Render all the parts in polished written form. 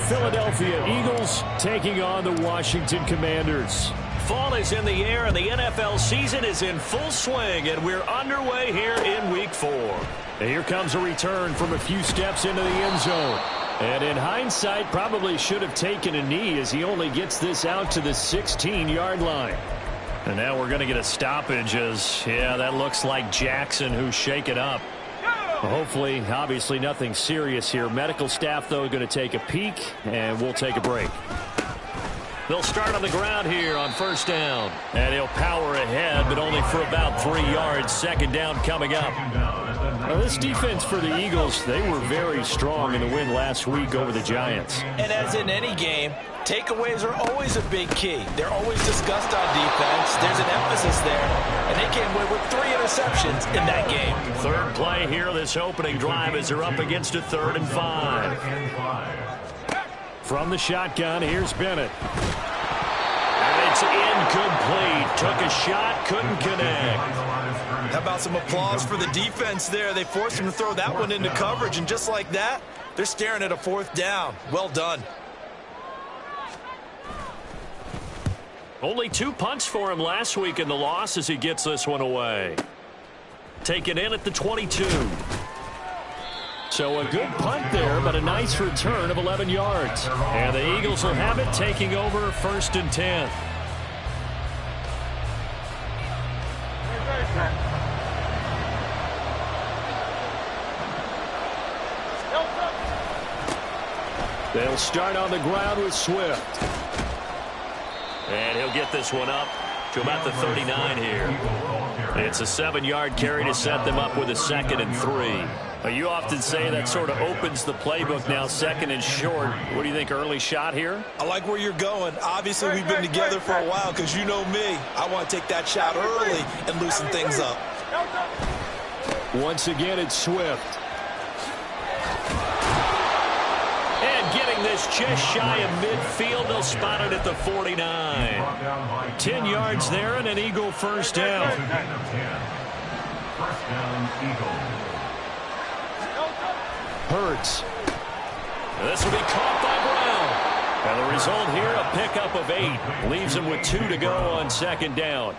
Philadelphia Eagles taking on the Washington Commanders. Fall is in the air and the NFL season is in full swing, and we're underway here in Week 4. And here comes a return from a few steps into the end zone. And in hindsight, probably should have taken a knee as he only gets this out to the 16-yard line. And now we're going to get a stoppage as, yeah, that looks like Jackson who's shaken up. Well, hopefully, obviously nothing serious here. Medical staff, though, going to take a peek, and we'll take a break. They'll start on the ground here on first down. And he'll power ahead, but only for about 3 yards. Second down coming up. Well, this defense for the Eagles, they were very strong in the win last week over the Giants. And as in any game, takeaways are always a big key. They're always discussed on defense. There's an emphasis there. And they came away with 3 interceptions in that game. Third play here, this opening drive, as they're up against a 3rd and 5. From the shotgun, here's Bennett. And it's incomplete. Took a shot, couldn't connect. How about some applause for the defense there? They forced him to throw that one into coverage, and just like that, they're staring at a 4th down. Well done. Only 2 punts for him last week in the loss as he gets this one away. Taken in at the 22. So a good punt there, but a nice return of 11 yards. And the Eagles will have it, taking over 1st and 10. They'll start on the ground with Swift. And he'll get this one up to about the 39 here. It's a 7-yard carry to set them up with a 2nd and 3. You often say that sort of opens the playbook now, 2nd and short. What do you think, early shot here? I like where you're going. Obviously, we've been together for a while because you know me. I want to take that shot early and loosen things up. Once again, it's Swift. And getting this just shy of midfield, they'll spot it at the 49. 10 yards there and an Eagle first down. Hurts. This will be caught by Brown. And the result here, a pickup of 8. Leaves him with 2 to go on 2nd down.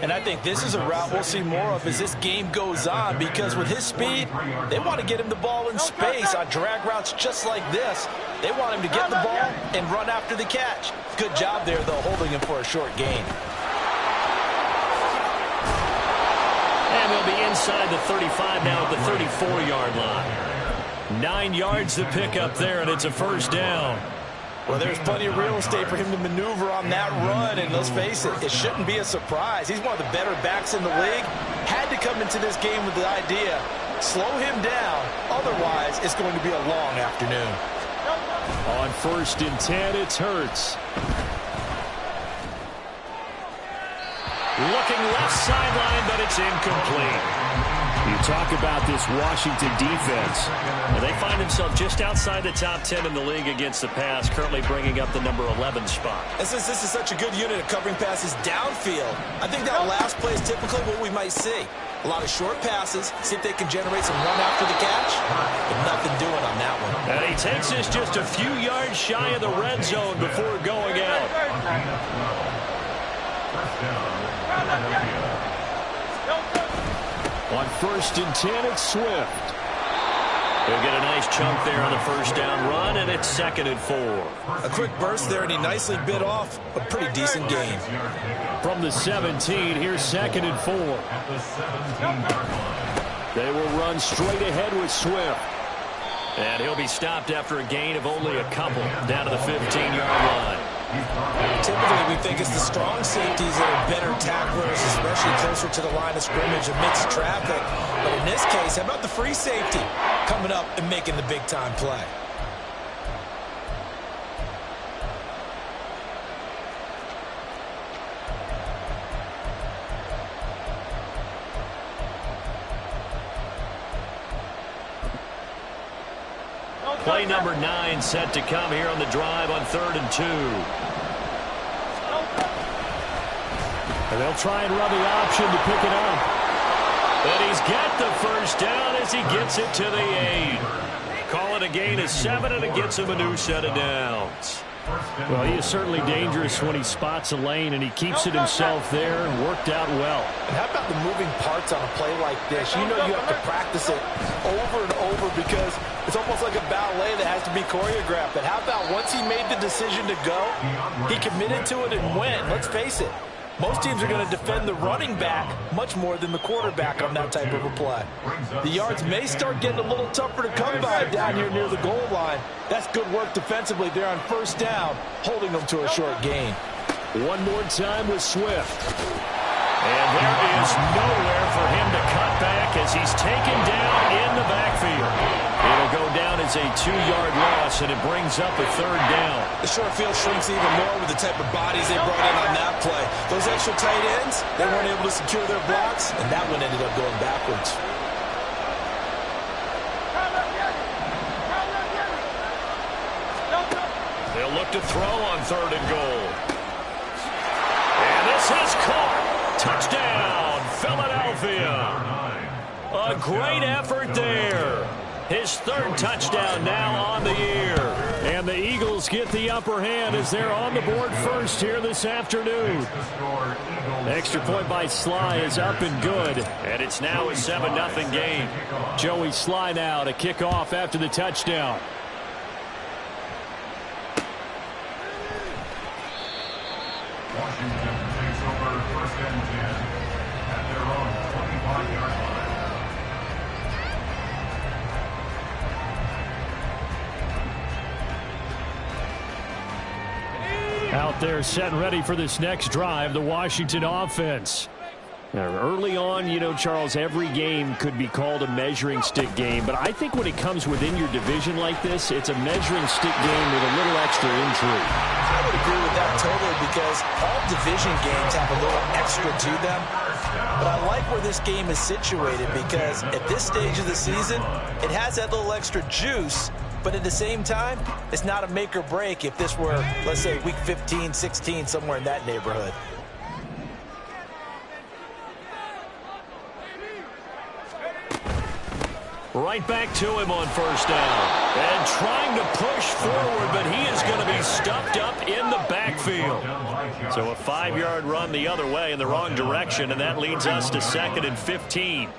And I think this is a route we'll see more of as this game goes on, because with his speed, they want to get him the ball in space on drag routes just like this. They want him to get the ball and run after the catch. Good job there, though, holding him for a short gain. And they'll be inside the 35 now at the 34-yard line. 9 yards to pick up there, and it's a first down. Well, there's plenty of real estate for him to maneuver on that run, and let's face it, it shouldn't be a surprise. He's one of the better backs in the league. Had to come into this game with the idea, slow him down, otherwise it's going to be a long afternoon. On 1st and 10, it's Hurts. Looking left sideline, but it's incomplete. You talk about this Washington defense. And they find themselves just outside the top 10 in the league against the pass, currently bringing up the number 11 spot. And since this is such a good unit of covering passes downfield, I think that last play is typically what we might see. A lot of short passes, see if they can generate some run after the catch, but nothing doing on that one. And he takes this just a few yards shy of the red zone before going out. On 1st and 10, it's Swift. He'll get a nice chunk there on the first down run, and it's 2nd and 4. A quick burst there, and he nicely bit off a pretty decent gain. From the 17, here's 2nd and 4. They will run straight ahead with Swift. And he'll be stopped after a gain of only a couple down to the 15-yard line. Typically, we think it's the strong safeties that are better tacklers, especially closer to the line of scrimmage amidst traffic. But in this case, how about the free safety coming up and making the big-time play? Play number 9 set to come here on the drive on 3rd and 2. And they'll try and run the option to pick it up. But he's got the first down as he gets it to the 8. Call it a a gain of 7, and it gets him a new set of downs. Well, he is certainly dangerous when he spots a lane, and he keeps it himself there and worked out well. And how about the moving parts on a play like this? You know you have to practice it over and over because it's almost like a ballet that has to be choreographed. But how about once he made the decision to go, he committed to it and went. Let's face it. Most teams are going to defend the running back much more than the quarterback on that type of a play. The yards may start getting a little tougher to come by down here near the goal line. That's good work defensively there on first down, holding them to a short gain. One more time with Swift. And there is nowhere for him to cut back as he's taken down in the backfield. It'll go down as a 2-yard loss, and it brings up a 3rd down. The short field shrinks even more with the type of bodies they brought in on that play. Those extra tight ends, they weren't able to secure their blocks, and that one ended up going backwards. They'll look to throw on 3rd and goal. And this is caught. Touchdown, Philadelphia. A great effort there. His 3rd touchdown now on the year. And the Eagles get the upper hand as they're on the board first here this afternoon. Extra point by Sly is up and good. And it's now a 7-0 game. Joey Sly now to kick off after the touchdown. Washington takes over 1st and 10 at their own 25-yard line. Out there set and ready for this next drive, the Washington offense. Now, early on, you know, Charles, every game could be called a measuring stick game, but I think when it comes within your division like this, it's a measuring stick game with a little extra intrigue. I would agree with that totally because all division games have a little extra to them. But I like where this game is situated because at this stage of the season, it has that little extra juice. But at the same time, it's not a make or break if this were, let's say, week 15, 16, somewhere in that neighborhood. Right back to him on 1st down. And trying to push forward, but he is going to be stuffed up in the backfield. So a 5-yard run the other way in the wrong direction, and that leads us to 2nd and 15.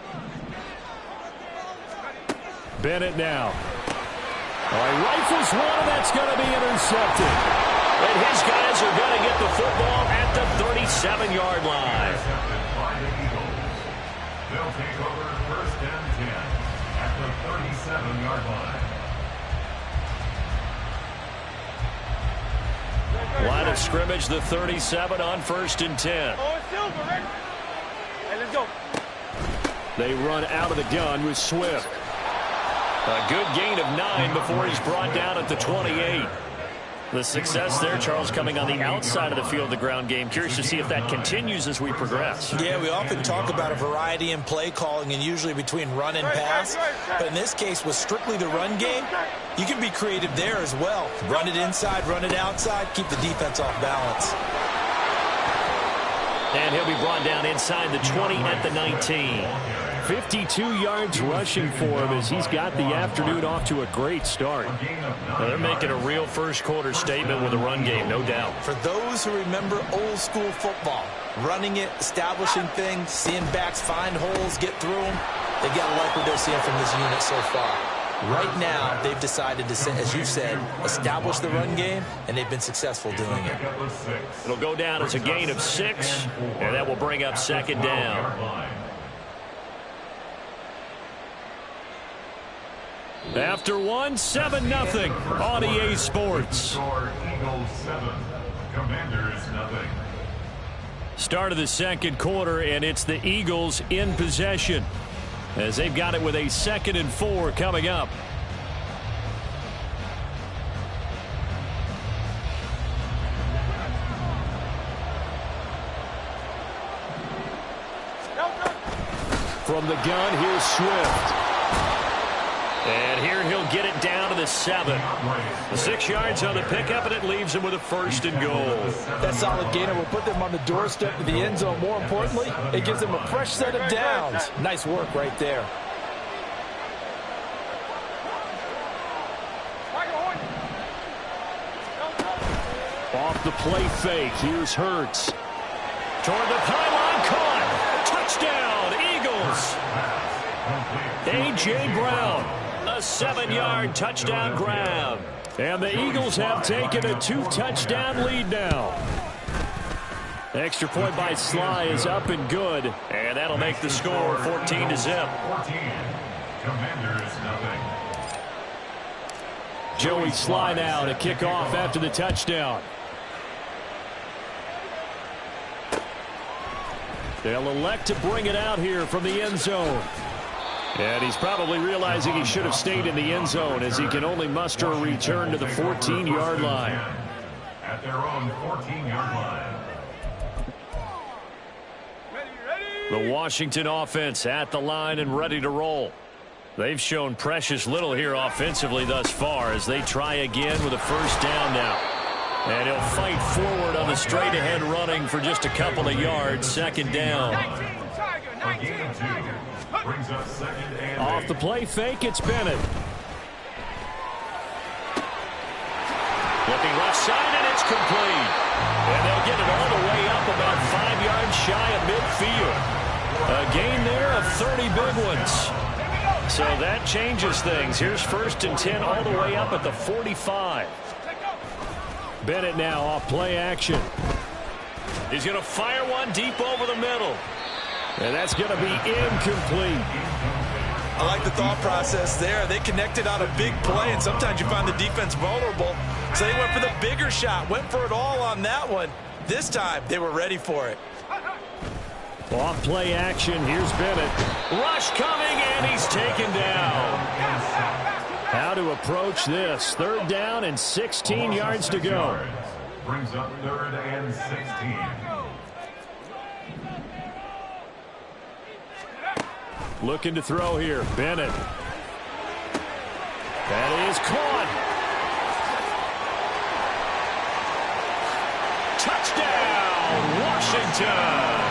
Bennett now. Rifles one, and that's going to be intercepted. And his guys are going to get the football at the 37-yard line. They'll take over 1st and 10 at the 37-yard line. Line of scrimmage, the 37 on 1st and 10. Hey, let's go. They run out of the gun with Swift. A good gain of 9 before he's brought down at the 28. The success there, Charles, coming on the outside of the field, the ground game. Curious to see if that continues as we progress. Yeah, we often talk about a variety in play calling and usually between run and pass. But in this case, with strictly the run game, you can be creative there as well. Run it inside, run it outside, keep the defense off balance. And he'll be brought down inside the 20 at the 19. 52 yards rushing for him as he's got the afternoon off to a great start. Well, they're making a real first-quarter statement with a run game, no doubt. For those who remember old-school football, running it, establishing things, seeing backs find holes, get through them, they got to like what they're seeing from this unit so far. Right now, they've decided to, as you said, establish the run game, and they've been successful doing it. It'll go down as a gain of 6, and that will bring up 2nd down. After 7-0 on EA Sports. Eagles 7, Commanders 0. Start of the 2nd quarter, and it's the Eagles in possession as they've got it with a 2nd and 4 coming up. From the gun, here's Swift. And here he'll get it down to the 7. 6 yards on the pickup, and it leaves him with a 1st and goal. That solid gainer will put them on the doorstep of the end zone. More importantly, it gives them a fresh set of downs. Nice work right there. Off the play fake, here's Hurts. Toward the pylon, caught. Touchdown, Eagles. A.J. Brown, a 7-yard touchdown grab. And the Eagles have taken a 2-touchdown lead now. Extra point by Sly is up and good. And that'll make the score 14-0. 14. Commanders nothing. Joey Sly now to kick off after the touchdown. They'll elect to bring it out here from the end zone. And he's probably realizing he should have stayed in the end zone as he can only muster a return to the 14-yard line. At their own 14-yard line. The Washington offense at the line and ready to roll. They've shown precious little here offensively thus far as they try again with a first down now. And he'll fight forward on the straight-ahead running for just a couple of yards. Second down. Off the play fake, it's Bennett. Looking left side, and it's complete. And they'll get it all the way up about 5 yards shy of midfield. A gain there of 30 big ones. So that changes things. Here's 1st and 10 all the way up at the 45. Bennett now off play action. He's going to fire one deep over the middle. And that's going to be incomplete. I like the thought process there. They connected on a big play, and sometimes you find the defense vulnerable. So they went for the bigger shot, went for it all on that one. This time, they were ready for it. Off play action, here's Bennett. Rush coming, and he's taken down. How to approach this. 3rd down and 16 yards to go. Brings up 3rd and 16. Looking to throw here. Bennett. That is caught. Touchdown, Washington.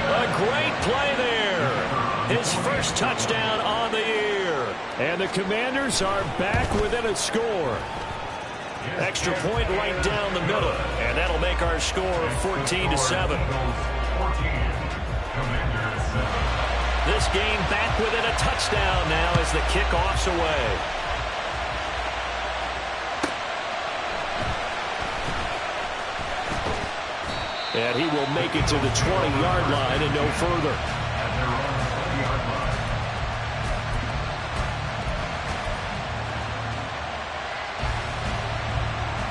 A great play there. His first touchdown on the year. And the Commanders are back within a score. Extra point right down the middle. And that'll make our score 14-7. This game back within a touchdown now as the kickoff's away. And he will make it to the 20-yard line and no further.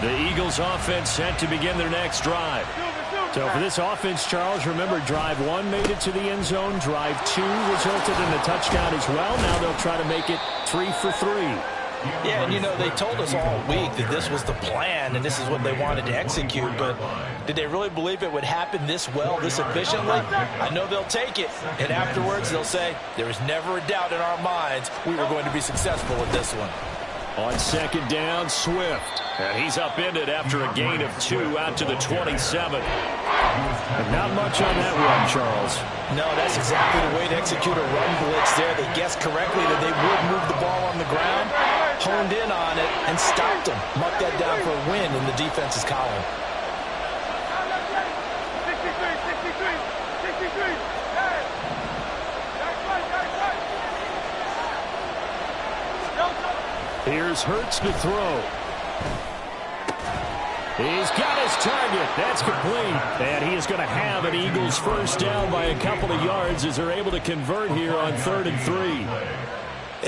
The Eagles offense set to begin their next drive. So for this offense, Charles, remember drive 1 made it to the end zone. Drive 2 resulted in a touchdown as well. Now they'll try to make it 3 for 3. Yeah, and you know, they told us all week that this was the plan and this is what they wanted to execute, but did they really believe it would happen this well, this efficiently? I know they'll take it, and afterwards they'll say, there was never a doubt in our minds we were going to be successful with this one. On 2nd down, Swift. And he's upended after a gain of 2 out to the 27. And not much on that run, Charles. No, that's exactly the way to execute a run blitz there. They guessed correctly that they would move the ball on the ground, honed in on it, and stopped them. Marked that down for a win in the defense's column. 63. Here's Hurts to throw. He's got his target. That's complete. And he is going to have an Eagles first down by a couple of yards as they're able to convert here on 3rd and 3.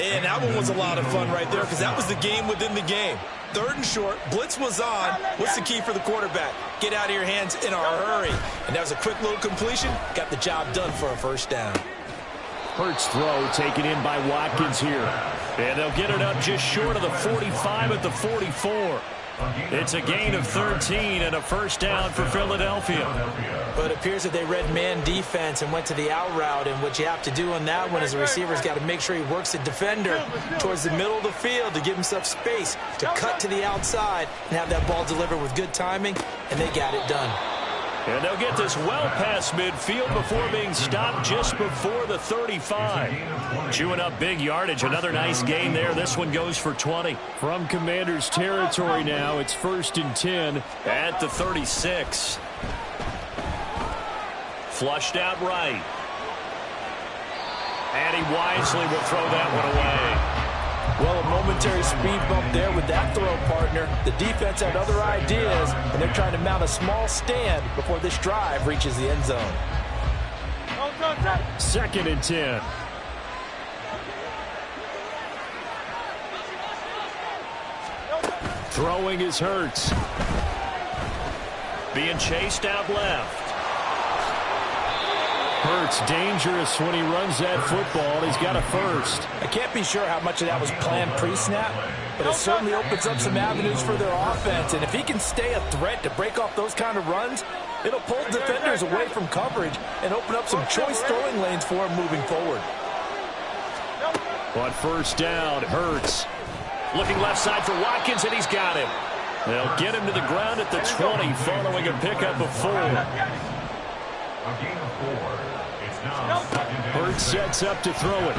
And that one was a lot of fun right there because that was the game within the game. 3rd and short, blitz was on. What's the key for the quarterback? Get out of your hands in a hurry. And that was a quick little completion. Got the job done for a first down. Hurts throw taken in by Watkins here. And they'll get it up just short of the 45 at the 44. It's a gain of 13 and a first down for Philadelphia. But it appears that they read man defense and went to the out route. And what you have to do on that one is the receiver's got to make sure he works the defender towards the middle of the field to give himself space to cut to the outside and have that ball delivered with good timing. And they got it done. And they'll get this well past midfield before being stopped just before the 35. Chewing up big yardage. Another nice gain there. This one goes for 20. From Commanders territory now, it's 1st and 10. At the 36. Flushed out right. And he wisely will throw that one away. Well, a momentary speed bump there with that throw, partner. The defense had other ideas, and they're trying to mount a small stand before this drive reaches the end zone. 2nd and 10. Throwing is Hurts. Being chased out left. Hurts dangerous when he runs that football. He's got a first. I can't be sure how much of that was planned pre-snap, but it certainly opens up some avenues for their offense. And if he can stay a threat to break off those kind of runs, it'll pull defenders away from coverage and open up some choice throwing lanes for him moving forward. But first down, Hurts. Looking left side for Watkins, and he's got him. They'll get him to the ground at the 20 following a pickup of 4. A gain of 4. It's now 2nd and Hurts sets up to throw it.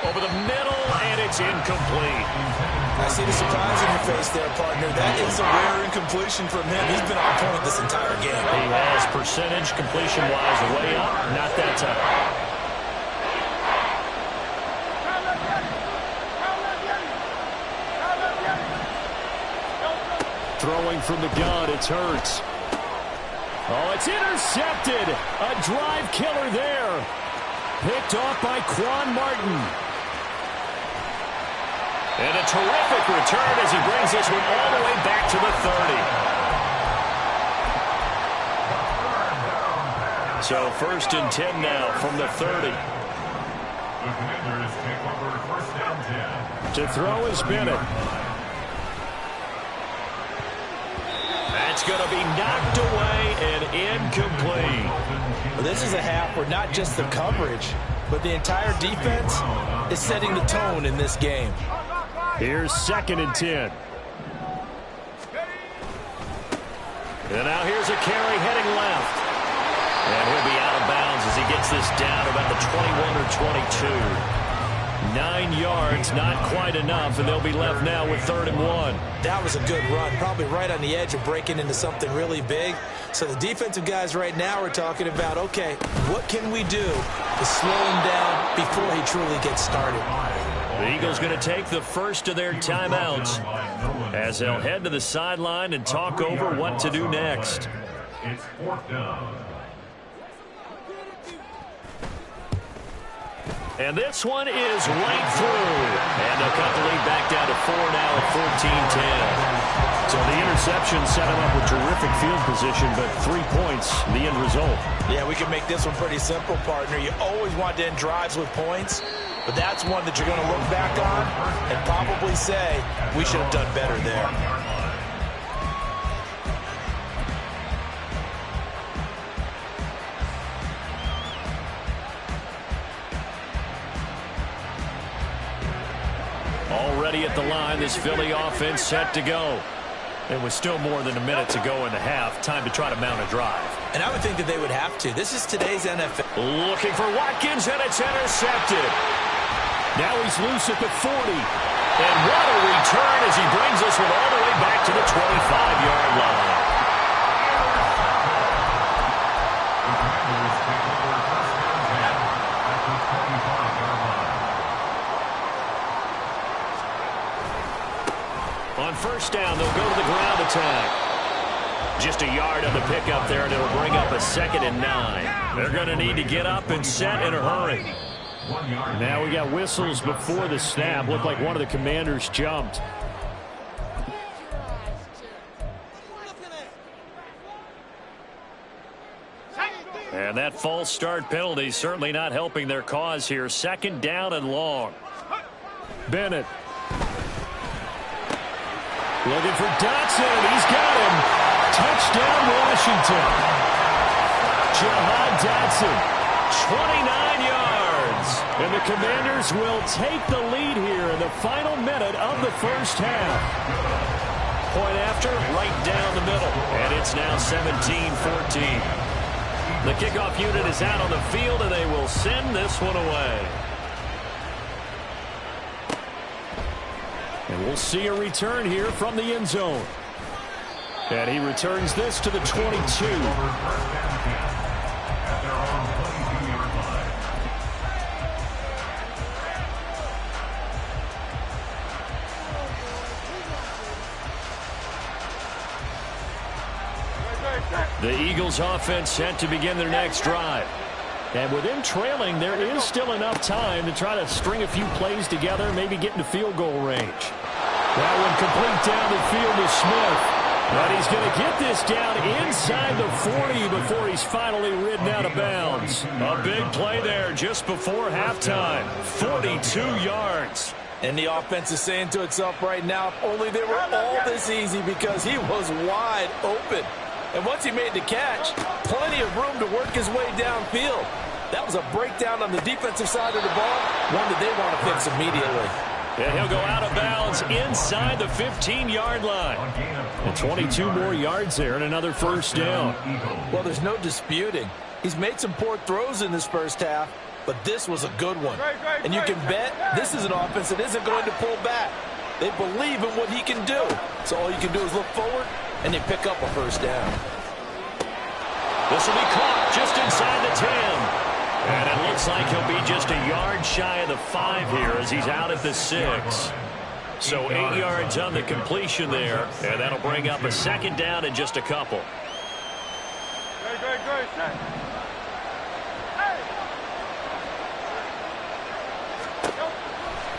Over the middle, and it's incomplete. I see the surprise in your face there, partner. That is a rare incompletion from him. He's been on point this entire game. He has percentage completion-wise way up. Not that time. Throwing from the gun, it's Hurts. Oh, it's intercepted. A drive killer there. Picked off by Quan Martin. And a terrific return as he brings this one all the way back to the 30. So 1st and 10 now from the 30. The Commanders take over 1st and 10. To throw is Bennett. That's going to be knocked away and incomplete. Well, this is a half where not just the coverage, but the entire defense is setting the tone in this game. Here's 2nd and 10. And now here's a carry heading left. And he'll be out of bounds as he gets this down about the 21 or 22. 9 yards, not quite enough, and they'll be left now with 3rd and 1. That was a good run, probably right on the edge of breaking into something really big. So the defensive guys right now are talking about, okay, what can we do to slow him down before he truly gets started? The Eagles going to take the first of their timeouts as they'll head to the sideline and talk over what to do next. It's 4th down. And this one is right through. And they'll cut the lead back down to 4 now at 14-10. So the interception set him up with terrific field position, but 3 points, the end result. Yeah, we can make this one pretty simple, partner. You always want to end drives with points, but that's one that you're going to look back on and probably say, we should have done better there. Already at the line, this Philly offense set to go. It was still more than a minute to go in the half. Time to try to mount a drive. And I would think that they would have to. This is today's NFL. Looking for Watkins, and it's intercepted. Now he's loose at the 40. And what a return as he brings this one all the way back to the 25-yard line. On first down, they'll go to the ground attack. Just a yard on the pickup there, and it'll bring up a 2nd and 9. They're going to need to get up and set in a hurry. Now we got whistles before the snap. Looked like one of the Commanders jumped. And that false start penalty certainly not helping their cause here. 2nd down and long. Bennett. Looking for Dotson. He's got him. Touchdown, Washington. Jahan Dotson. 29 yards. And the Commanders will take the lead here in the final minute of the first half. point after, right down the middle. And it's now 17-14. The kickoff unit is out on the field, and they will send this one away. And we'll see a return here from the end zone. And he returns this to the 22. The Eagles offense set to begin their next drive. And with them trailing, there is still enough time to try to string a few plays together, maybe get into field goal range. That one complete down the field to Smith. But he's going to get this down inside the 40 before he's finally ridden out of bounds. A big play there just before halftime. 42 yards. And the offense is saying to itself right now, if only they were all this easy, because he was wide open. And once he made the catch, plenty of room to work his way downfield. That was a breakdown on the defensive side of the ball, one that they want to fix immediately. And he'll go out of bounds inside the 15-yard line. And 22 more yards there and another first down. Well, there's no disputing. He's made some poor throws in this first half, but this was a good one. And you can bet this is an offense that isn't going to pull back. They believe in what he can do. So all you can do is look forward, and they pick up a first down. This will be caught just inside the 10. And it looks like he'll be just a yard shy of the 5 here as he's out at the 6. So 8 yards on the completion there, and that'll bring up a second down in just a couple.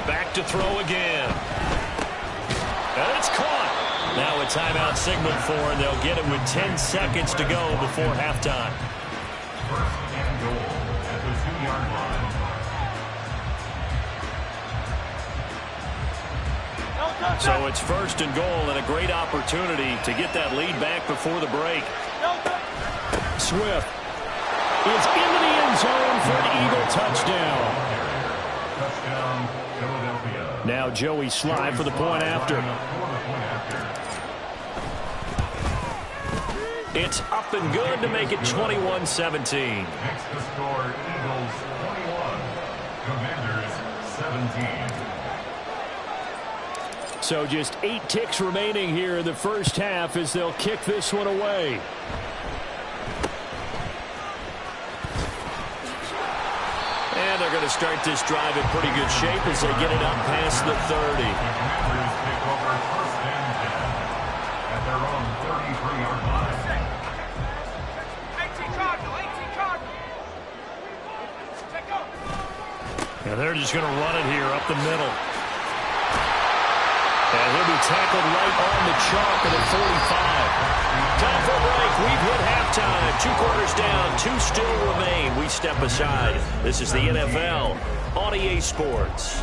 Back to throw again. And it's caught. Now a timeout signal for, and they'll get it with 10 seconds to go before halftime. First and goal at the 2-yard line. So it's first and goal, and a great opportunity to get that lead back before the break. Swift is into the end zone for an Eagle touchdown. Touchdown, Philadelphia. Now Joey Sly for the point after. It's up and good to make it 21-17. Next to score, Eagles 21, Commanders 17. So just 8 ticks remaining here in the first half as they'll kick this one away. And they're going to start this drive in pretty good shape as they get it up past the 30. Commanders take over first and 10 at their own 33-yard line. And they're just going to run it here up the middle. And he'll be tackled right on the chalk at the 45. Time for a break. We've hit halftime. 2 quarters down. 2 still remain. We step aside. This is the NFL on EA Sports.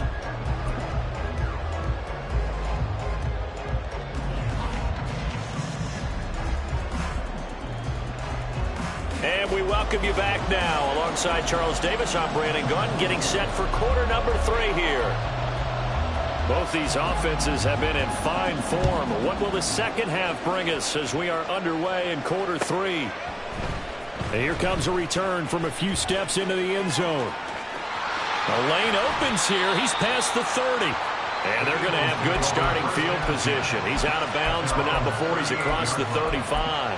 And we welcome you back now. Alongside Charles Davis, I'm Brandon Gunn, getting set for quarter number 3 here. Both these offenses have been in fine form. What will the second half bring us as we are underway in quarter 3? And here comes a return from a few steps into the end zone. The lane opens here. He's past the 30. And they're going to have good starting field position. He's out of bounds, but not before he's across the 35.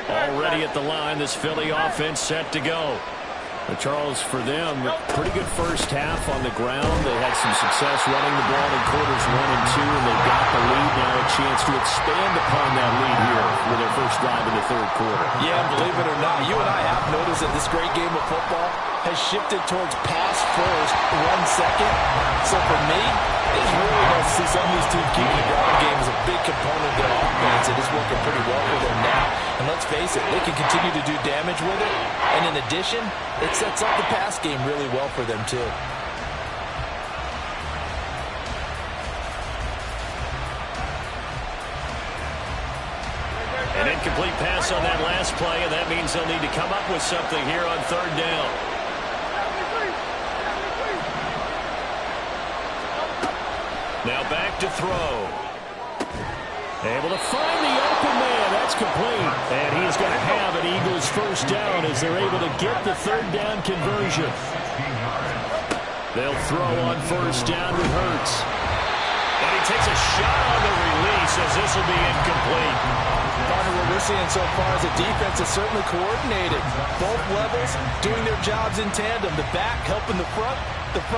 Already at the line, this Philly offense set to go. But Charles, for them, pretty good first half on the ground. They had some success running the ball in quarters 1 and 2, and they got the lead. Now a chance to expand upon that lead here with their first drive in the 3rd quarter. Yeah, believe it or not, you and I have noticed that this great game of football has shifted towards pass first, run second. So for me, it's really nice to see some of these teams keeping the ground game as a big component of their offense. It is working pretty well for them now. And let's face it, they can continue to do damage with it. And in addition, it sets up the pass game really well for them too. And incomplete pass on that last play, and that means they'll need to come up with something here on third down. Now back to throw. Able to find the open man. That's complete. And he is going to have an Eagles first down as they're able to get the third down conversion. They'll throw on first down with Hurts. And he takes a shot on the release as this will be incomplete. Partner, what we're seeing so far is the defense is certainly coordinated. Both levels doing their jobs in tandem. The back helping the front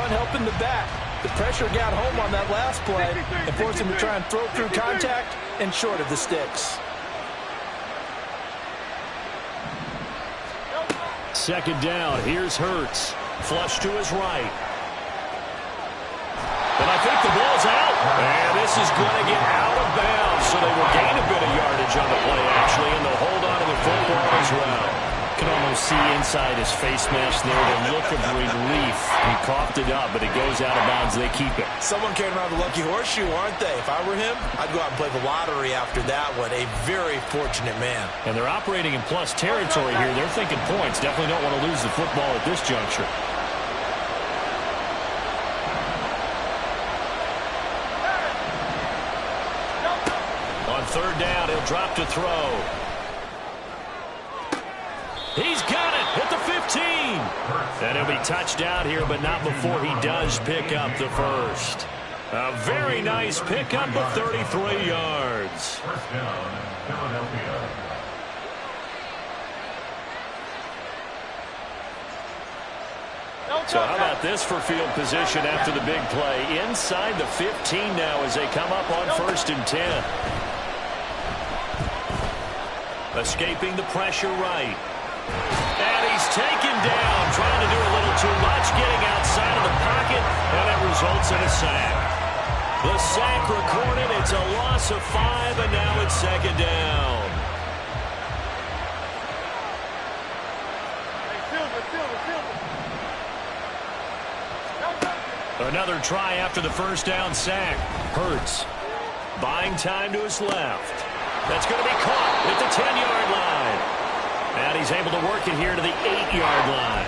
helping the back. The pressure got home on that last play and forced him to try and throw through contact and short of the sticks. Second down. Here's Hurts. Flush to his right. And I think the ball's out. And this is going to get out of bounds. So they will gain a bit of yardage on the play, actually, and they'll hold on to the football as well. You can almost see inside his face mask there the look of relief. He coughed it up, but it goes out of bounds. They keep it. Someone came around the lucky horseshoe, aren't they? If I were him, I'd go out and play the lottery after that one. A very fortunate man. And they're operating in plus territory here. They're thinking points. Definitely don't want to lose the football at this juncture. On third down, he'll drop to throw. He's got it at the 15. And he'll be touched out here, but not before he does pick up the first. A very nice pickup of 33 yards. First down, Philadelphia. So how about this for field position after the big play? Inside the 15 now as they come up on 1st and 10. Escaping the pressure right. And he's taken down, trying to do a little too much, getting outside of the pocket, and it results in a sack. The sack recorded. It's a loss of 5, and now it's second down. Another try after the first down sack. Hurts buying time to his left. That's going to be caught at the 10-yard line. And he's able to work it here to the 8-yard line.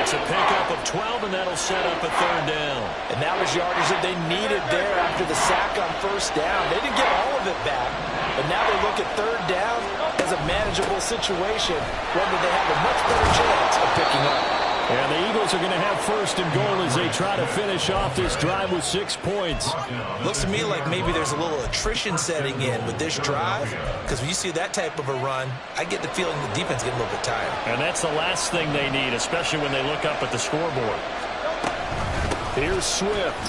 It's a pickup of 12, and that'll set up a third down. And that was yardage that they needed there after the sack on first down. They didn't get all of it back, but now they look at third down as a manageable situation, one that they have a much better chance of picking up. And the Eagles are going to have first and goal as they try to finish off this drive with 6 points. Looks to me like maybe there's a little attrition setting in with this drive, because when you see that type of a run, I get the feeling the defense getting a little bit tired. And that's the last thing they need, especially when they look up at the scoreboard. Here's Swift.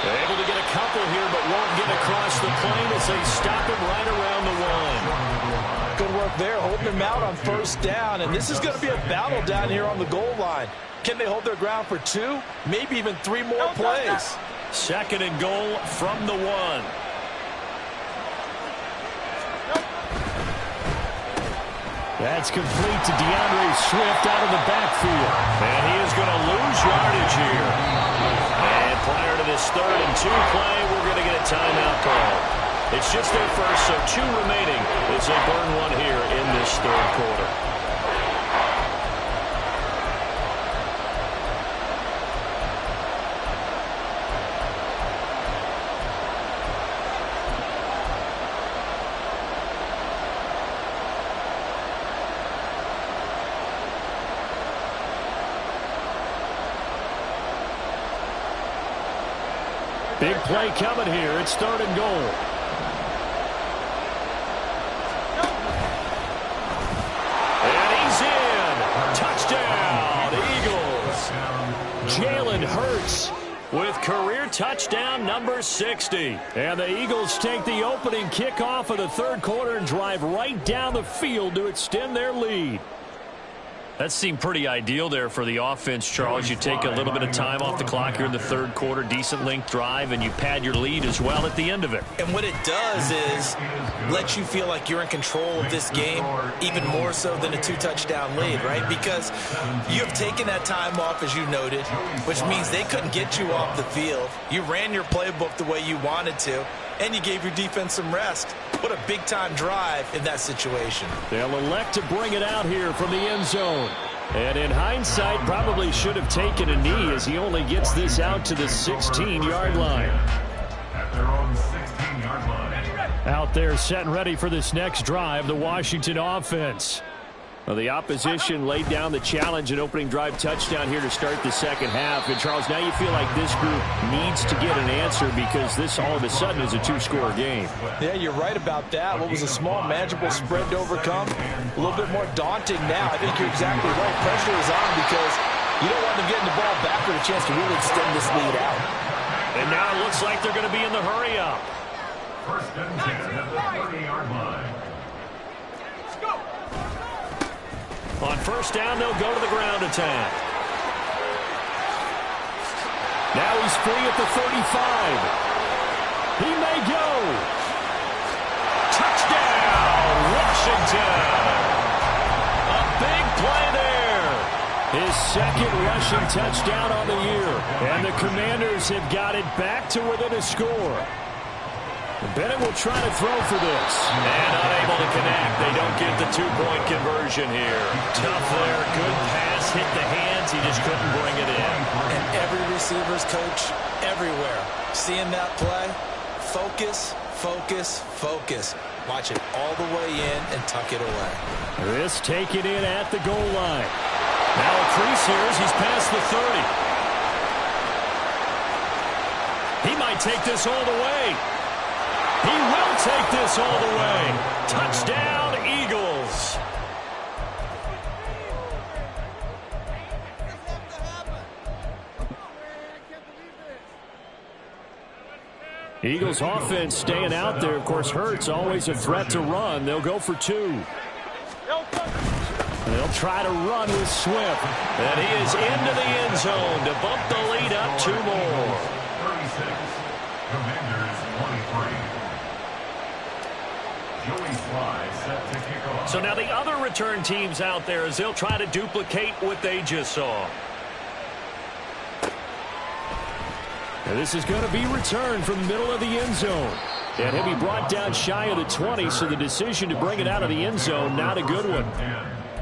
They're able to get a couple here, but won't get across the plane as they stop him right around the 1. Good work there, holding him out on first down, and this is going to be a battle down here on the goal line. Can they hold their ground for 2, maybe even 3 more plays? Second and goal from the 1. That's complete to DeAndre Swift out of the backfield. And he is going to lose yardage here. And prior to this 3rd and 2 play, we're going to get a timeout call. It's just their first, so 2 remaining as they burn one here in this 3rd quarter. Big play coming here. It's 3rd and goal. Touchdown, Eagles. Jalen Hurts with career touchdown number 60. And the Eagles take the opening kickoff of the 3rd quarter and drive right down the field to extend their lead. That seemed pretty ideal there for the offense, Charles. You take a little bit of time off the clock here in the 3rd quarter, decent length drive, and you pad your lead as well at the end of it. And what it does is let you feel like you're in control of this game, even more so than a 2-touchdown lead, right? Because you have taken that time off, as you noted, which means they couldn't get you off the field. You ran your playbook the way you wanted to. and you gave your defense some rest. What a big-time drive in that situation. They'll elect to bring it out here from the end zone. And in hindsight, probably should have taken a knee as he only gets this out to the 16-yard line. At their own 16-yard line. Out there set and ready for this next drive, the Washington offense. Well, the opposition laid down the challenge and opening drive touchdown here to start the second half. And, Charles, now you feel like this group needs to get an answer because this all of a sudden is a two-score game. Yeah, you're right about that. What was a small, manageable spread to overcome, a little bit more daunting now. I think you're exactly right. Pressure is on because you don't want them getting the ball back with a chance to really extend this lead out. And now it looks like they're going to be in the hurry-up. First and 10 at the 30-yard line. On first down, they'll go to the ground attack. Now he's free at the 35. He may go. Touchdown, Washington. A big play there. His second rushing touchdown on the year. And the Commanders have got it back to within a score. Bennett will try to throw for this. And unable to connect. They don't get the two-point conversion here. Tough there. Good pass. Hit the hands. He just couldn't bring it in. And every receiver's coach everywhere. Seeing that play, focus, focus, focus. Watch it all the way in and tuck it away. This taken in at the goal line. Now a crease here as he's past the 30. He might take this all the way. He will take this all the way. Touchdown, Eagles. Eagles offense staying out there. Of course, Hurts always a threat to run. They'll go for two. They'll try to run with Swift. And he is into the end zone to bump the lead up two more. 36. Commanders 23. Joey Sly set to kick off. So now the other return teams out there as they'll try to duplicate what they just saw. And this is going to be returned from the middle of the end zone. And he'll be brought down shy of the 20, so the decision to bring it out of the end zone, not a good one.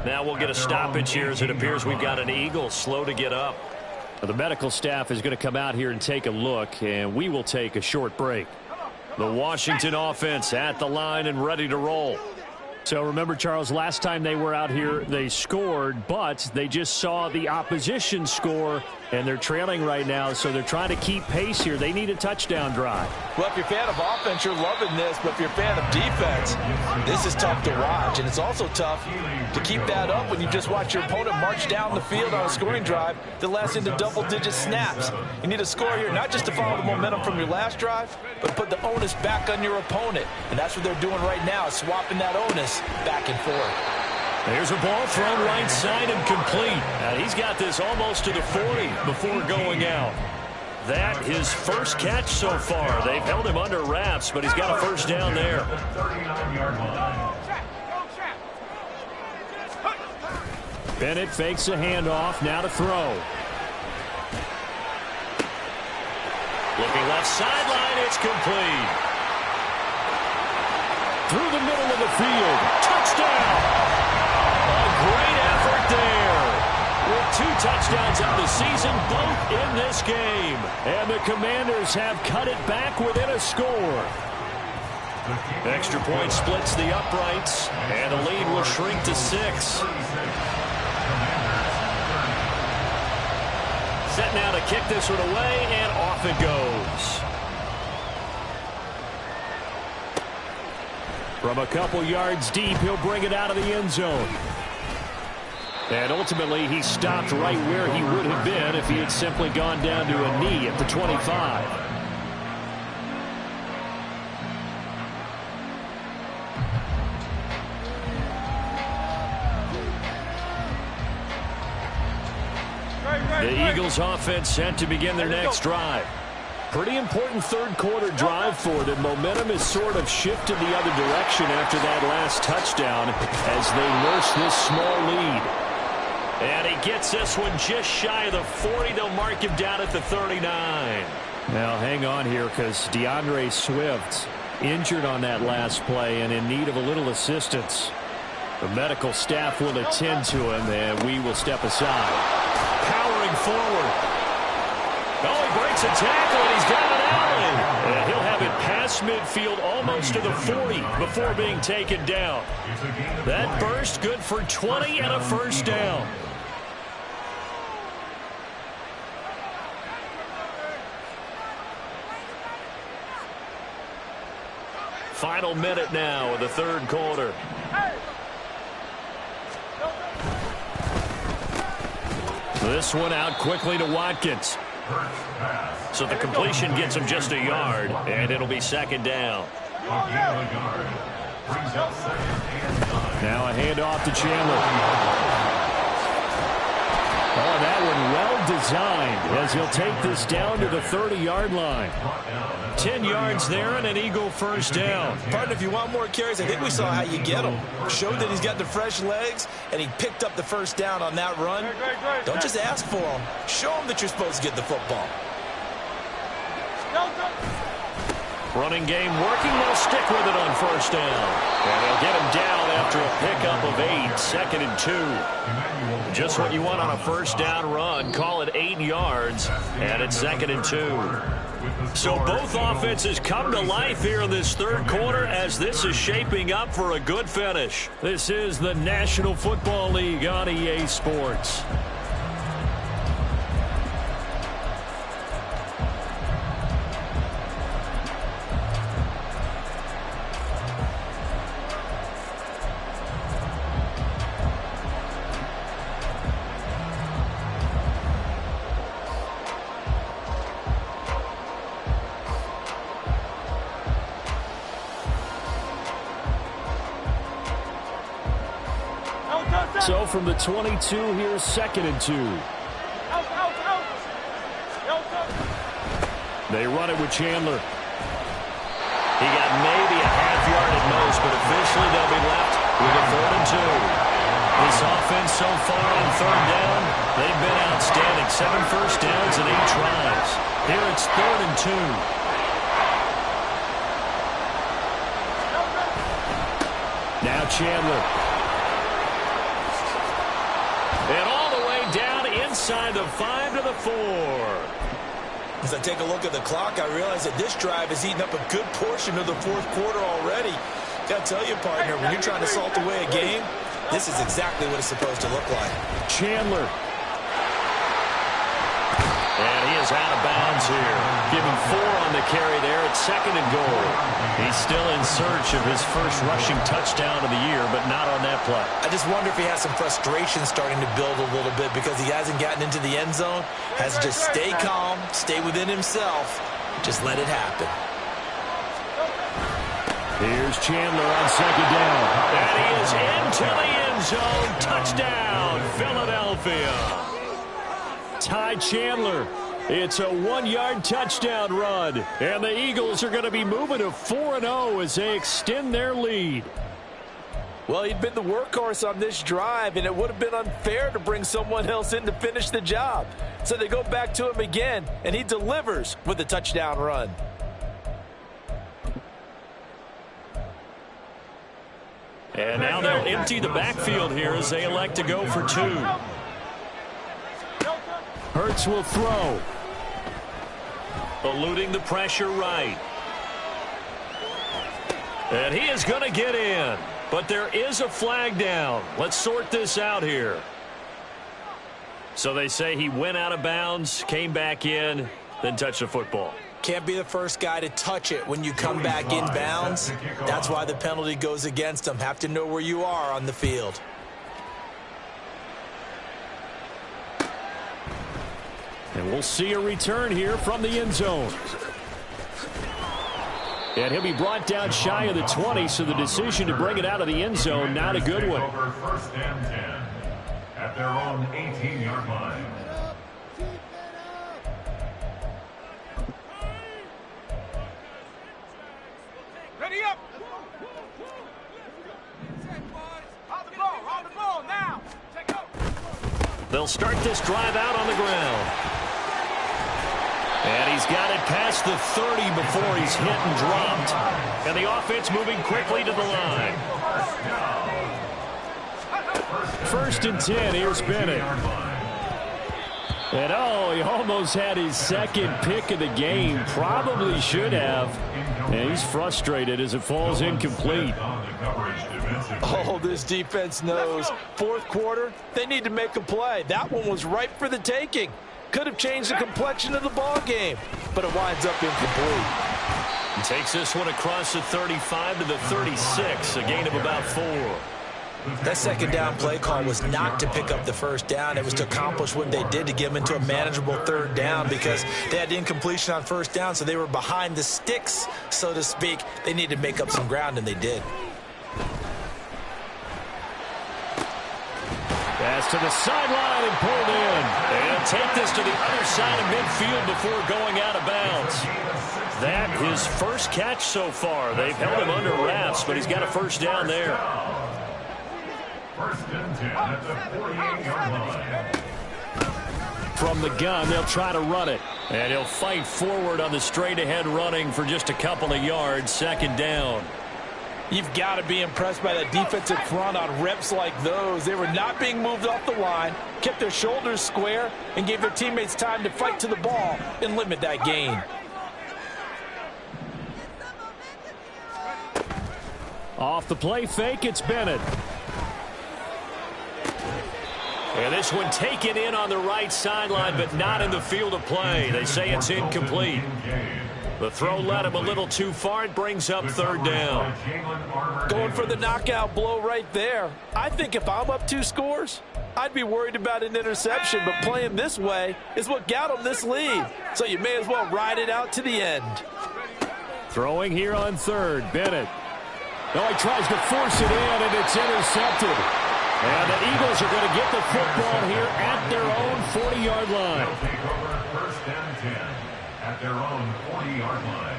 Now we'll get a stoppage here as it appears we've got an Eagle slow to get up. The medical staff is going to come out here and take a look, and we will take a short break. The Washington offense at the line and ready to roll. So remember, Charles, last time they were out here, they scored, but they just saw the opposition score, and they're trailing right now, so they're trying to keep pace here. They need a touchdown drive. Well, if you're a fan of offense, you're loving this, but if you're a fan of defense, this is tough to watch, and it's also tough to keep that up when you just watch your opponent march down the field on a scoring drive that lasts into double-digit snaps. You need a score here, not just to follow the momentum from your last drive, but put the onus back on your opponent, and that's what they're doing right now, swapping that onus back and forth. There's a ball thrown right side and complete. And he's got this almost to the 40 before going out. That his first catch so far. They've held him under wraps, but he's got a first down there. 39-yard line. Bennett fakes a handoff, now to throw. Looking left sideline, it's complete. Through the middle of the field. Touchdown! A great effort there. With 2 touchdowns on the season, both in this game. And the Commanders have cut it back within a score. Extra point splits the uprights, and the lead will shrink to 6. Set now to kick this one away, and off it goes. From a couple yards deep, he'll bring it out of the end zone. And ultimately, he stopped right where he would have been if he had simply gone down to a knee at the 25. The Eagles offense set to begin their next drive. Pretty important third quarter drive for them. Momentum has sort of shifted the other direction after that last touchdown as they nurse this small lead. And he gets this one just shy of the 40. They'll mark him down at the 39. Now hang on here because DeAndre Swift injured on that last play and in need of a little assistance. The medical staff will attend to him, and we will step aside. Powering forward. Oh, he breaks a tackle, and he's got an alley. And he'll have it past midfield almost to the 40 before being taken down. That burst good for 20 and a first down. Final minute now of the third quarter. This one out quickly to Watkins. So the completion gets him just a yard, and it'll be second down. Now a handoff to Chandler. Oh, that one well designed as he'll take this down to the 30-yard line. 10 yards there and an Eagle first down. Partner, if you want more carries, I think we saw how you get them. Showed that he's got the fresh legs, and he picked up the first down on that run. Don't just ask for them. Show them that you're supposed to get the football. Running game working. They'll stick with it on first down. And they'll get him down after a pickup of 8. Second and 2. Just what you want on a first down run. Call it 8 yards. And it's second and 2. So both offenses come to life here in this third quarter as this is shaping up for a good finish. This is the National Football League on EA Sports. So from the 22, here's second and 2. They run it with Chandler. He got maybe a half yard at most, but officially they'll be left with a 3rd and 2. This offense so far on third down, they've been outstanding. 7 first downs and 8 tries. Here it's 3rd and 2. Now Chandler. And all the way down inside the 5 to the 4. As I take a look at the clock, I realize that this drive has eaten up a good portion of the fourth quarter already. Got to tell you, partner, when you're trying to salt away a game, this is exactly what it's supposed to look like. Chandler. And he is out of bounds here. Give him 4 on the carry there at second and goal. He's still in search of his first rushing touchdown of the year, but not on that play. I just wonder if he has some frustration starting to build a little bit because he hasn't gotten into the end zone. Has to just stay calm, stay within himself, just let it happen. Here's Chandler on second down. And he is into the end zone. Touchdown, Philadelphia. Ty Chandler. It's a 1-yard touchdown run. And the Eagles are going to be moving to 4-0 as they extend their lead. Well, he'd been the workhorse on this drive, and it would have been unfair to bring someone else in to finish the job. So they go back to him again, and he delivers with a touchdown run. And now they'll empty the backfield here as they elect to go for 2. Hurts will throw. Eluding the pressure right. And he is going to get in. But there is a flag down. Let's sort this out here. So they say he went out of bounds, came back in, then touched the football. Can't be the first guy to touch it when you come back in bounds. That's why the penalty goes against him. Have to know where you are on the field. And we'll see a return here from the end zone. And he'll be brought down shy of the 20, so the decision to bring it out of the end zone, not a good one. First and 10 at their own 18-yard line. Ready up. On the ball now. They'll start this drive out on the ground. And he's got it past the 30 before he's hit and dropped. And the offense moving quickly to the line. 1st and 10, here's Bennett. And oh, he almost had his 2nd pick of the game. Probably should have. And he's frustrated as it falls incomplete. Oh, this defense knows. 4th quarter, they need to make a play. That one was ripe for the taking. Could have changed the complexion of the ball game, but it winds up incomplete. He takes this one across the 35 to the 36, a gain of about 4. That 2nd down play call was not to pick up the 1st down. It was to accomplish what they did to get them into a manageable 3rd down because they had incompletion on 1st down, so they were behind the sticks, so to speak. They needed to make up some ground, and they did. Pass to the sideline and pulled in. And take this to the other side of midfield before going out of bounds. That his first catch so far. They've held him under wraps, but he's got a 1st down there. 1st and 10 at the 48-yard line. From the gun, they'll try to run it. And he'll fight forward on the straight-ahead running for just a couple of yards. 2nd down. You've got to be impressed by that defensive front on reps like those. They were not being moved off the line, kept their shoulders square, and gave their teammates time to fight to the ball and limit that gain. Off the play fake, it's Bennett. And this one taken in on the right sideline, but not in the field of play. They say it's incomplete. The throw led him a little too far. It brings up 3rd down. Going for the knockout blow right there. I think if I'm up 2 scores, I'd be worried about an interception, but playing this way is what got him this lead. So you may as well ride it out to the end. Throwing here on 3rd, Bennett. No, he tries to force it in, and it's intercepted. And the Eagles are going to get the football here at their own 40-yard line. They'll take over 1st and 10 at their own 40-yard line.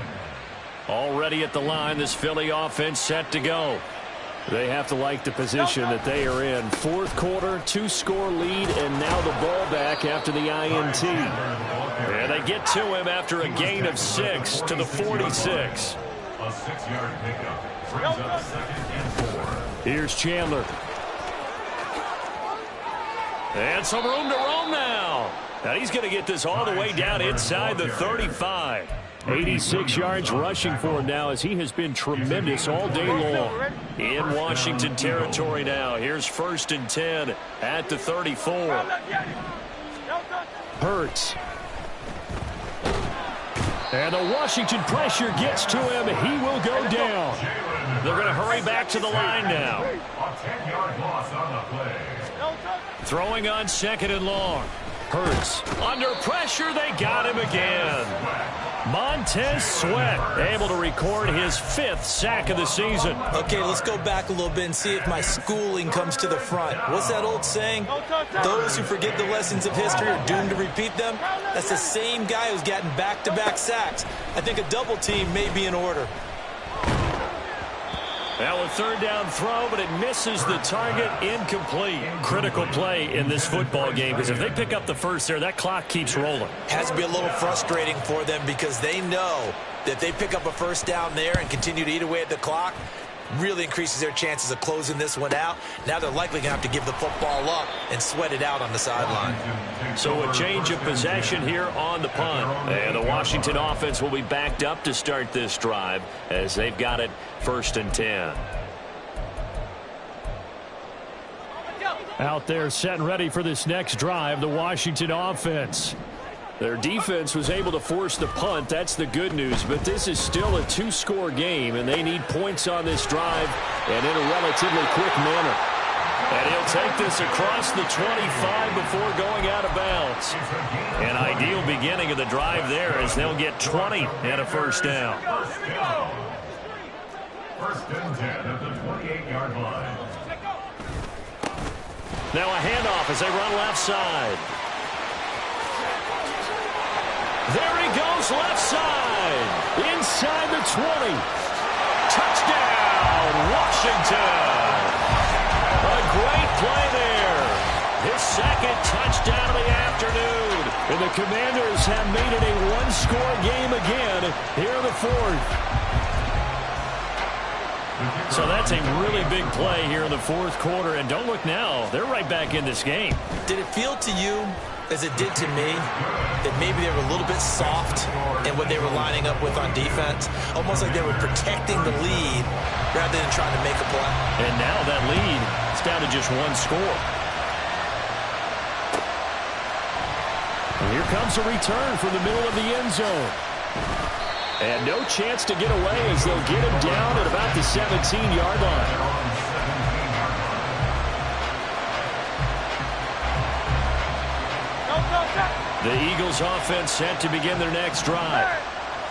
Already at the line, this Philly offense set to go. They have to like the position that they are in. 4th quarter, 2-score lead, and now the ball back after the INT. And they get to him after a gain of 6 to the 46. A 6-yard pickup brings up 2nd and 4. Here's Chandler. And some room to roam now. Now he's going to get this all the way down inside the 35. 86 yards rushing for him now as he has been tremendous all day long. In Washington territory now. Here's 1st and 10 at the 34. Hurts. And the Washington pressure gets to him. He will go down. They're going to hurry back to the line now. A 10-yard loss on the play. Throwing on 2nd and long. Hurts. Under pressure, they got him again. Montez Sweat able to record his 5th sack of the season. Okay, let's go back a little bit and see if my schooling comes to the front. What's that old saying? Those who forget the lessons of history are doomed to repeat them. That's the same guy who's gotten back-to-back sacks. I think a double team may be in order. Now a 3rd down throw, but it misses the target. Incomplete. Critical play in this football game because if they pick up the 1st there, that clock keeps rolling. Has to be a little frustrating for them because they know that if they pick up a 1st down there and continue to eat away at the clock, really increases their chances of closing this one out. Now they're likely going to have to give the football up and sweat it out on the sideline. So a change of possession here on the punt. And the Washington offense will be backed up to start this drive as they've got it 1st and 10. Out there set and ready for this next drive, the Washington offense. Their defense was able to force the punt. That's the good news. But this is still a 2-score game, and they need points on this drive and in a relatively quick manner. And he'll take this across the 25 before going out of bounds. An ideal beginning of the drive there as they'll get 20 and a 1st down. 1st and 10 at the 28-yard line. Now a handoff as they run left side. There he goes left side. Inside the 20. Touchdown, Washington. A great play there. His 2nd touchdown of the afternoon. And the Commanders have made it a one-score game again here in the fourth. So that's a really big play here in the fourth quarter. And don't look now. They're right back in this game. Did it feel to you, as it did to me, that maybe they were a little bit soft in what they were lining up with on defense? Almost like they were protecting the lead rather than trying to make a play. And now that lead is down to just one score. And here comes a return from the middle of the end zone. And no chance to get away as they'll get him down at about the 17-yard line. The Eagles offense set to begin their next drive.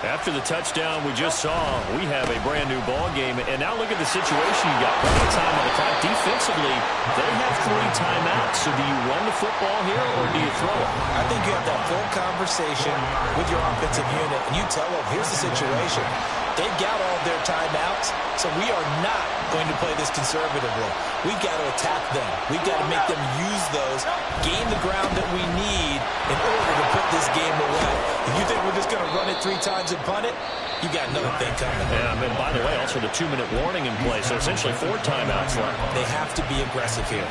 After the touchdown we just saw, we have a brand new ball game. And now look at the situation you got. Plenty of time on the clock. Defensively, they have 3 timeouts. So do you run the football here or do you throw it? I think you have that full conversation with your offensive unit, and you tell them, here's the situation. They've got all of their timeouts, so we are not going to play this conservatively. We've got to attack them. We've got to make them use those, gain the ground that we need in order to put this game away. If you think we're just going to run it 3 times and punt it, you got another thing coming. Yeah, and by the way, also the 2-minute warning in play, so essentially 4 timeouts left. They have to be aggressive here.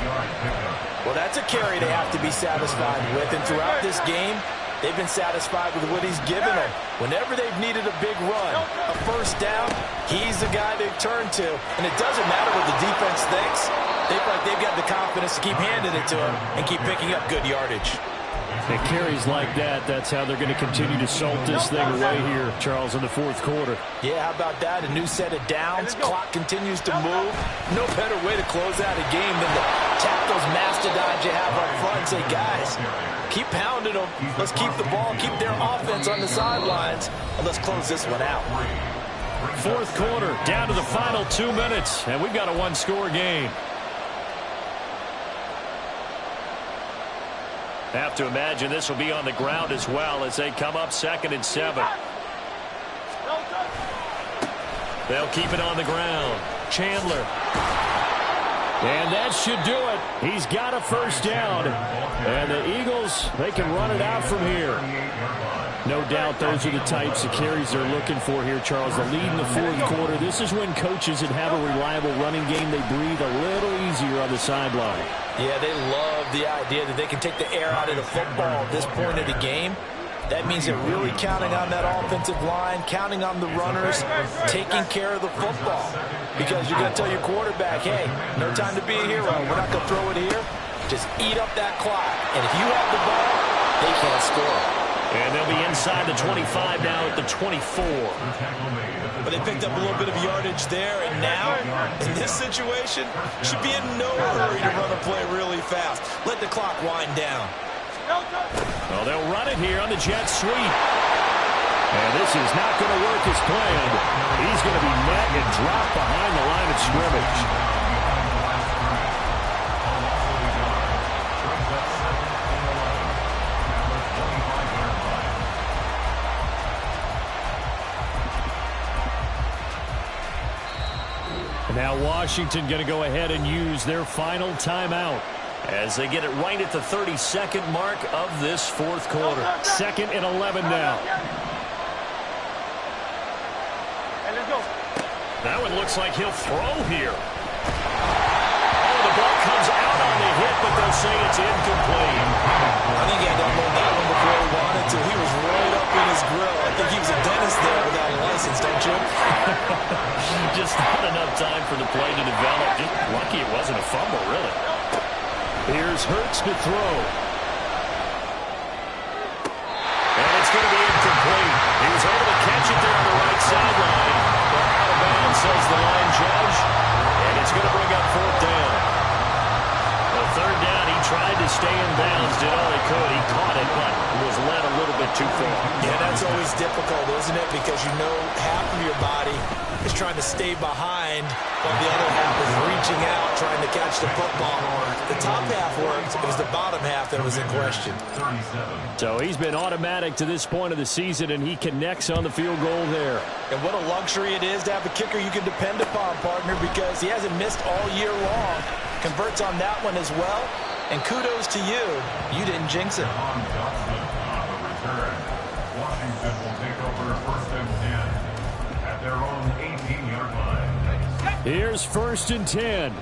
Well, that's a carry they have to be satisfied with, and throughout this game, they've been satisfied with what he's given them. Whenever they've needed a big run, a first down, he's the guy they've turned to. And it doesn't matter what the defense thinks. They feel like they've got the confidence to keep handing it to him and keep picking up good yardage. It carries like that. That's how they're going to continue to salt this thing away here, Charles, in the fourth quarter. Yeah, how about that? A new set of downs. Clock continues to move. No better way to close out a game than to tap those mastodons you have up front and say, guys, keep pounding them. Let's keep the ball, keep their offense on the sidelines, and let's close this one out. Fourth quarter, down to the final 2 minutes, and we've got a one-score game. Have to imagine this will be on the ground as well as they come up 2nd and 7. They'll keep it on the ground. Chandler. And that should do it. He's got a first down. And the Eagles, they can run it out from here. No doubt those are the types of carries they're looking for here, Charles. The lead in the fourth quarter. This is when coaches that have a reliable running game, they breathe a little easier on the sideline. Yeah, they love the idea that they can take the air out of the football at this point of the game. That means they're really counting on that offensive line, counting on the runners, taking care of the football. Because you're going to tell your quarterback, hey, no time to be a hero. We're not going to throw it here. Just eat up that clock. And if you have the ball, they can't score. And they'll be inside the 25 now at the 24. But they picked up a little bit of yardage there, and now, in this situation, should be in no hurry to run a play really fast. Let the clock wind down. Well, they'll run it here on the jet sweep. And this is not going to work as planned. He's going to be met and dropped behind the line of scrimmage. Now Washington going to go ahead and use their final timeout as they get it right at the 32nd mark of this fourth quarter. 2nd and 11 now. That one looks like he'll throw here. Oh, the ball comes out on the hit, but they'll say it's incomplete. I think he had to unload that one before he wanted to. He was right up in his grill. I think he was a dentist there without a license, don't you? Just not enough time for the play to develop. Just lucky it wasn't a fumble, really. Here's Hurts to throw. And it's going to be incomplete. He was able to catch it there on the right sideline. But out of bounds, says the line judge. And it's going to bring up 4th down. The 3rd down, he tried to stay in bounds, did all he could. He caught it, but was led a little bit too far. Yeah, that's always difficult, isn't it? Because you know half of your body is trying to stay behind while the other half is reaching out, trying to catch the football. The top half worked. It was the bottom half that was in question. So he's been automatic to this point of the season, and he connects on the field goal there. And what a luxury it is to have a kicker you can depend upon, partner, because he hasn't missed all year long. Converts on that one as well. And kudos to you. You didn't jinx it. And will take over first and 10 at their own 18-yard line. Here's first and 10.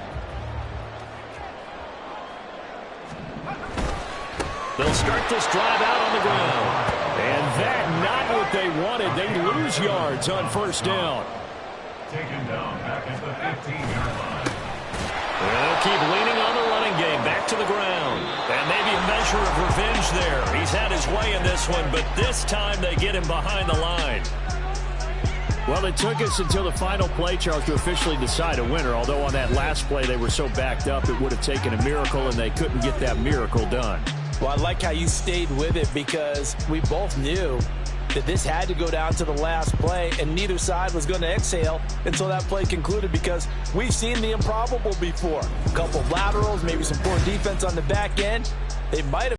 They'll start this drive out on the ground. And that not what they wanted. They lose yards on first down. Taken down back at the 15-yard line. They'll keep leaning on the running game. Back to the ground. And maybe a measure of revenge there. He's had his way in this one, but this time they get him behind the line. Well, it took us until the final play, Charles, to officially decide a winner. Although on that last play they were so backed up it would have taken a miracle, and they couldn't get that miracle done. Well, I like how you stayed with it because we both knew that this had to go down to the last play, and neither side was going to exhale until that play concluded because we've seen the improbable before. A couple of laterals, maybe some poor defense on the back end. They might have